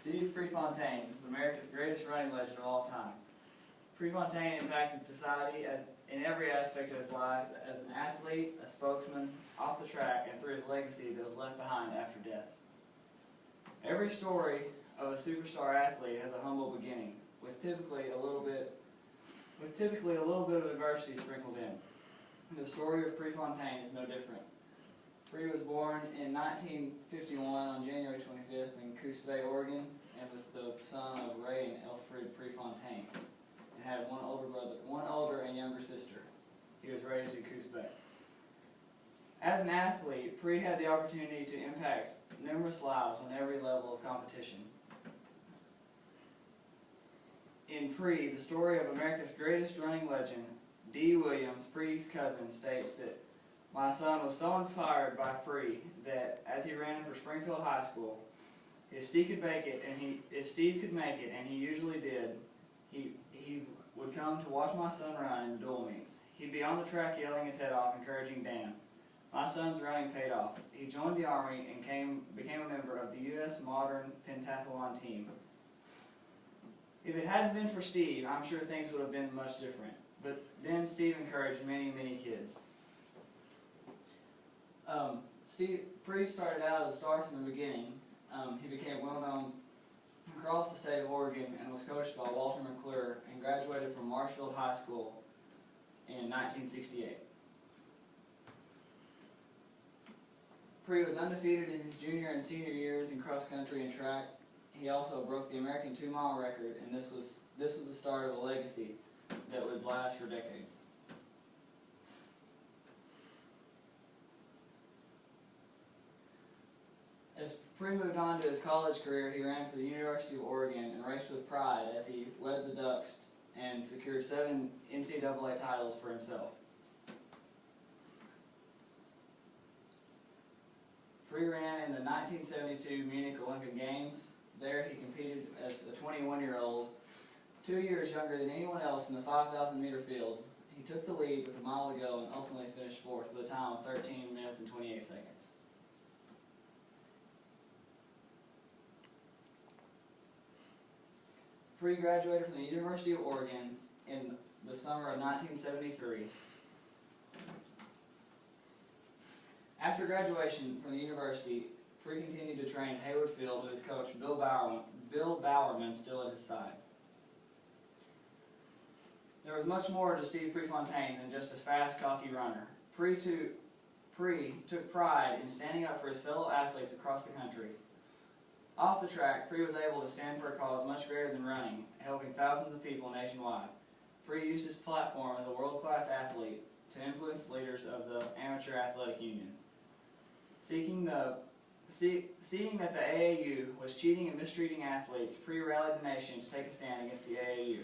Steve Prefontaine is America's greatest running legend of all time. Prefontaine impacted society in every aspect of his life as an athlete, a spokesman, off the track, and through his legacy that was left behind after death. Every story of a superstar athlete has a humble beginning, with typically a little bit of adversity sprinkled in. The story of Prefontaine is no different. Pre was born in 1951 on January 25th in Coos Bay, Oregon, and was the son of Ray and Elfrid Prefontaine, and had one older and younger sister. He was raised in Coos Bay. As an athlete, Pre had the opportunity to impact numerous lives on every level of competition. In Pre, the story of America's greatest running legend, D. Williams, Pre's cousin, states that my son was so inspired by Pre that as he ran for Springfield High School, if Steve could make it, and he usually did, he would come to watch my son run in the dual meets. He'd be on the track yelling his head off, encouraging Dan. My son's running paid off. He joined the Army and became a member of the U.S. Modern Pentathlon team. If it hadn't been for Steve, I'm sure things would have been much different. But then Steve encouraged many, many kids. Pre started out as a star from the beginning. He became well known across the state of Oregon and was coached by Walter McClure and graduated from Marshfield High School in 1968. Pre was undefeated in his junior and senior years in cross country and track. He also broke the American 2-mile record, and this was the start of a legacy that would last for decades. As Pre moved on to his college career, he ran for the University of Oregon and raced with pride as he led the Ducks and secured 7 NCAA titles for himself. Pre ran in the 1972 Munich Olympic Games. There he competed as a 21-year-old, 2 years younger than anyone else in the 5,000-meter field. He took the lead with a mile to go and ultimately finished fourth with a time of 13 minutes and 28 seconds. Pre graduated from the University of Oregon in the summer of 1973. After graduation from the university, Pre continued to train at Hayward Field with his coach Bill Bowerman still at his side. There was much more to Steve Prefontaine than just a fast, cocky runner. Pre took pride in standing up for his fellow athletes across the country. Off the track, Pre was able to stand for a cause much greater than running, helping thousands of people nationwide. Pre used his platform as a world-class athlete to influence leaders of the Amateur Athletic Union. Seeing that the AAU was cheating and mistreating athletes, Pre rallied the nation to take a stand against the AAU.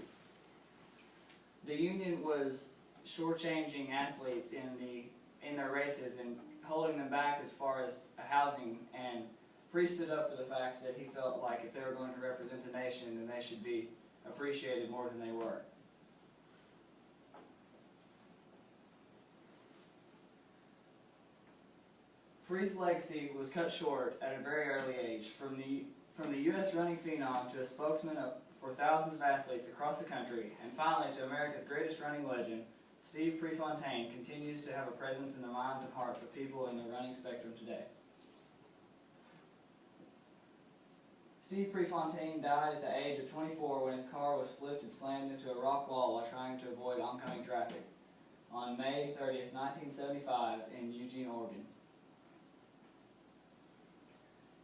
The union was shortchanging athletes in their races and holding them back as far as housing, and Pre stood up for the fact that he felt like if they were going to represent the nation, then they should be appreciated more than they were. Pre's legacy was cut short at a very early age. From the U.S. running phenom to a spokesman for thousands of athletes across the country, and finally to America's greatest running legend, Steve Prefontaine continues to have a presence in the minds and hearts of people in the running spectrum today. Steve Prefontaine died at the age of 24 when his car was flipped and slammed into a rock wall while trying to avoid oncoming traffic on May 30th, 1975 in Eugene, Oregon.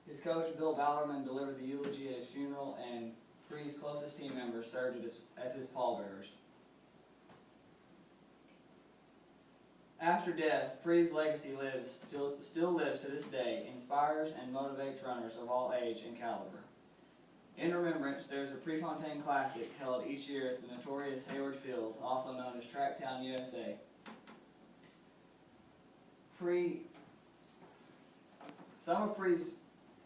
His coach, Bill Bowerman, delivered the eulogy at his funeral, and Pre's closest team members served as his pallbearers. After death, Pre's legacy still lives to this day, inspires and motivates runners of all age and caliber. In remembrance, there is a Prefontaine Classic held each year at the notorious Hayward Field, also known as Tracktown, USA. Some of Pre's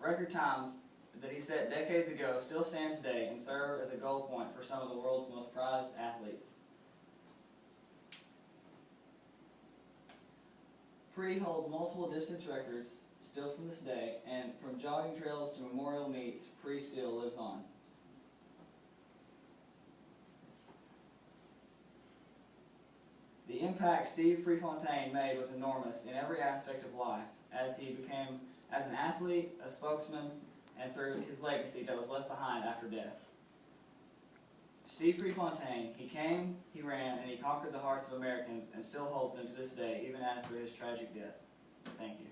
record times that he set decades ago still stand today and serve as a goal point for some of the world's most prized athletes. Pre holds multiple distance records still from this day, and from jogging trails to memorial meets, Pre still lives on. The impact Steve Prefontaine made was enormous in every aspect of life, as he became as an athlete, a spokesman, and through his legacy that was left behind after death. Steve Prefontaine, he came, he ran, and he conquered the hearts of Americans and still holds them to this day, even after his tragic death. Thank you.